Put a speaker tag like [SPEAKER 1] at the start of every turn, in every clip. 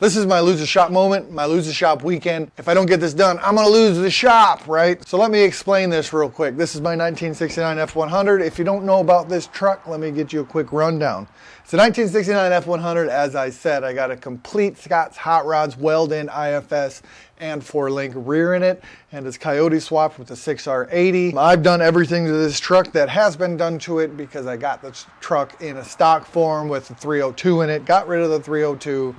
[SPEAKER 1] This is my lose the shop moment, my lose the shop weekend. If I don't get this done, I'm gonna lose the shop, right? So let me explain this real quick. This is my 1969 F100. If you don't know about this truck, let me get you a quick rundown. It's a 1969 F100. As I said, I got a complete Scott's Hot Rods weld-in IFS and 4-link rear in it, and it's coyote swapped with a 6R80. I've done everything to this truck that has been done to it because I got this truck in a stock form with a 302 in it, got rid of the 302,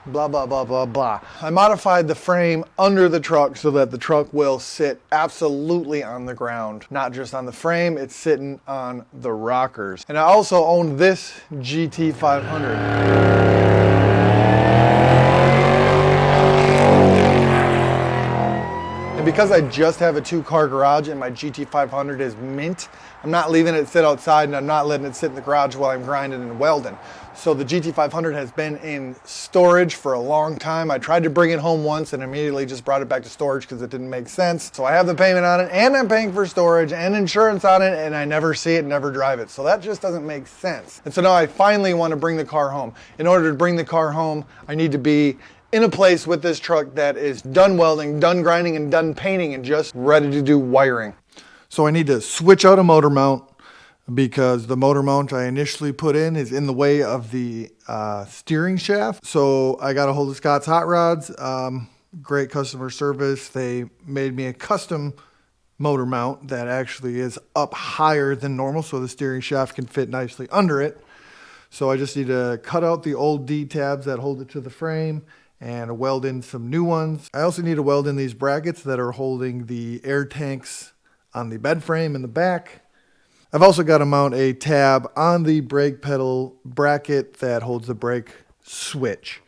[SPEAKER 1] blah, blah, blah, blah, blah. I modified the frame under the truck so that the truck will sit absolutely on the ground. Not just on the frame, it's sitting on the rockers. And I also own this GT500. And because I just have a 2-car garage and my GT500 is mint, I'm not leaving it sit outside and I'm not letting it sit in the garage while I'm grinding and welding. So the GT500 has been in storage for a long time. I tried to bring it home once and immediately just brought it back to storage because it didn't make sense. So I have the payment on it and I'm paying for storage and insurance on it, and I never see it, never drive it. So that just doesn't make sense. And so now I finally want to bring the car home. In order to bring the car home, I need to be in a place with this truck that is done welding, done grinding, and done painting and just ready to do wiring. So I need to switch out a motor mount, because the motor mount I initially put in is in the way of the steering shaft. So I got a hold of Scott's Hot Rods, great customer service. They made me a custom motor mount that actually is up higher than normal so the steering shaft can fit nicely under it. So I just need to cut out the old D-tabs that hold it to the frame and weld in some new ones. I also need to weld in these brackets that are holding the air tanks on the bed frame in the back. I've also got to mount a tab on the brake pedal bracket that holds the brake switch.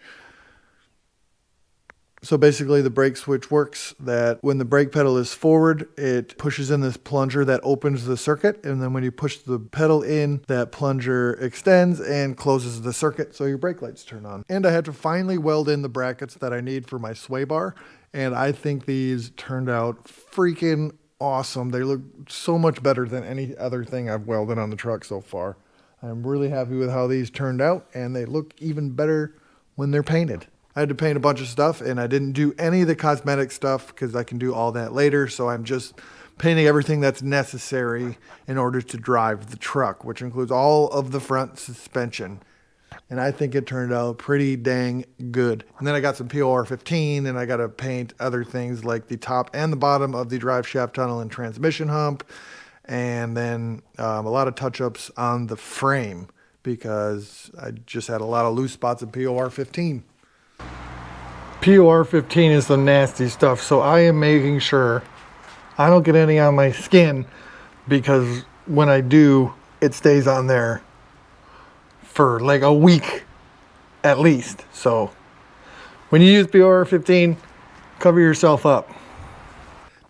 [SPEAKER 1] So basically the brake switch works that when the brake pedal is forward, it pushes in this plunger that opens the circuit. And then when you push the pedal in, that plunger extends and closes the circuit so your brake lights turn on. And I had to finally weld in the brackets that I need for my sway bar. And I think these turned out freaking awesome. They look so much better than any other thing I've welded on the truck so far. I'm really happy with how these turned out, and they look even better when they're painted. I had to paint a bunch of stuff, and I didn't do any of the cosmetic stuff because I can do all that later. So I'm just painting everything that's necessary in order to drive the truck, which includes all of the front suspension. And I think it turned out pretty dang good. And then I got some POR 15, and I got to paint other things like the top and the bottom of the drive shaft tunnel and transmission hump. And then a lot of touch-ups on the frame because I just had a lot of loose spots in POR 15. POR 15 is the nasty stuff, so I am making sure I don't get any on my skin, because when I do, it stays on there for like a week at least. So when you use POR 15, cover yourself up.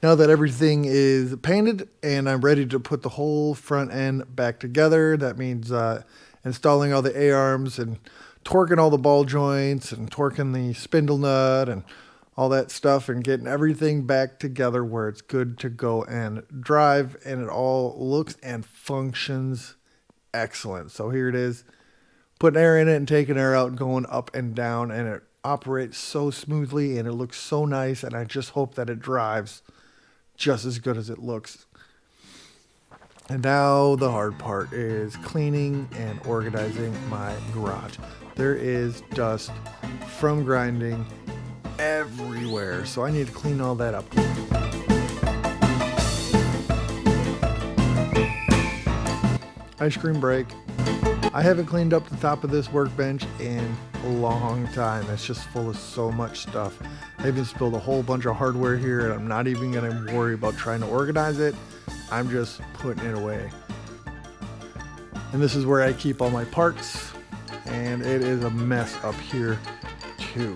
[SPEAKER 1] Now that everything is painted and I'm ready to put the whole front end back together, that means installing all the A-arms and torquing all the ball joints and torquing the spindle nut and all that stuff and getting everything back together where it's good to go and drive, and it all looks and functions excellent. So here it is, putting air in it and taking air out, going up and down, and it operates so smoothly and it looks so nice, and I just hope that it drives just as good as it looks. And now the hard part is cleaning and organizing my garage. There is dust from grinding everywhere, so I need to clean all that up. Ice cream break. I haven't cleaned up the top of this workbench in a long time. It's just full of so much stuff. I even spilled a whole bunch of hardware here, and I'm not even going to worry about trying to organize it. I'm just putting it away. And this is where I keep all my parts, and it is a mess up here too.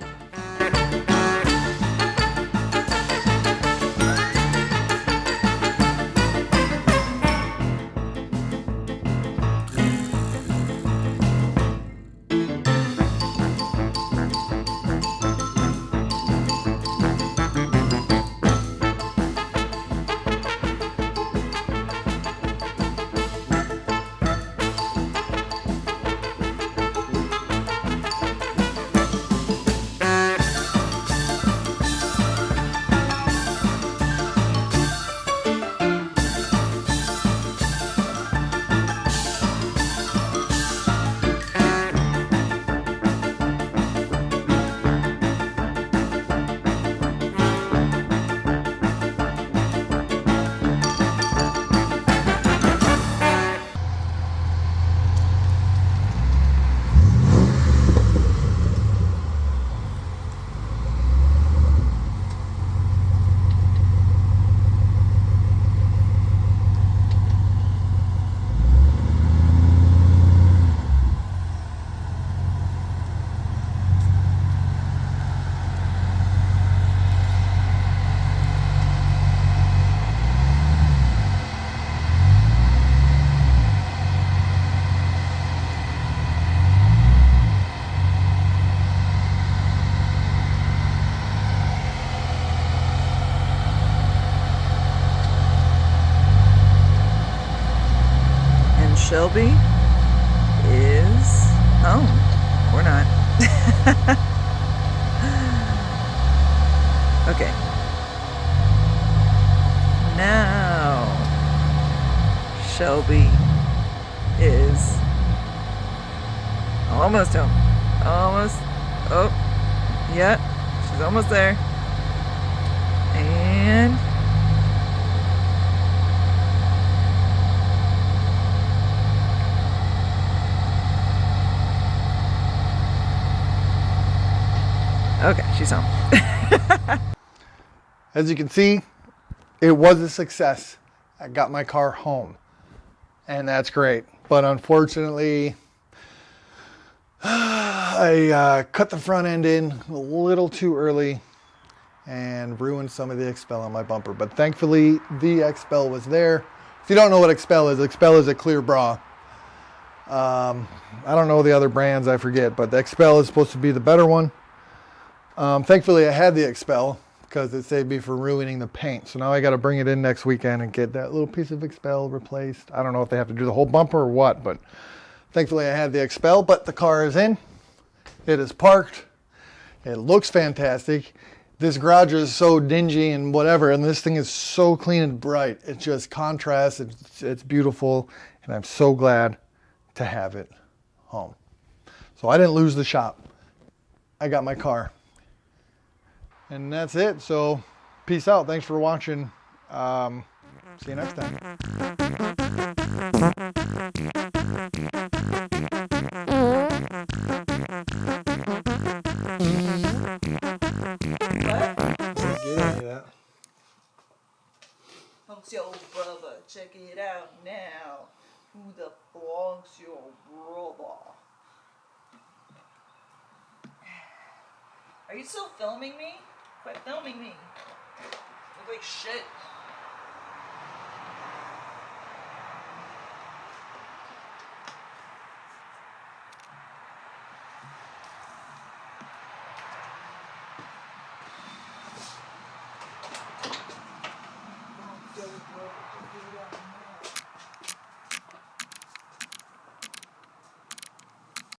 [SPEAKER 2] Shelby is home. Or not. Okay. Now Shelby is almost home. Almost. Oh, yeah. She's almost there. And okay, she's home.
[SPEAKER 1] As you can see, it was a success. I got my car home, and that's great. But unfortunately, I cut the front end in a little too early and ruined some of the expel on my bumper. But thankfully, the expel was there. If you don't know what expel is a clear bra. I don't know the other brands, I forget, but the expel is supposed to be the better one. Thankfully, I had the expel because it saved me from ruining the paint. So now I got to bring it in next weekend and get that little piece of expel replaced. I don't know if they have to do the whole bumper or what, but thankfully I had the expel, but the car is in. It is parked. It looks fantastic. This garage is so dingy and whatever, and this thing is so clean and bright. It just contrasts. It's beautiful, and I'm so glad to have it home. So I didn't lose the shop. I got my car. And that's it. So peace out. Thanks for watching. See you next time.
[SPEAKER 2] Funk's your brother. Check it out now. Who the funk's your brother? Are you still filming me? Quit filming me. Look like shit.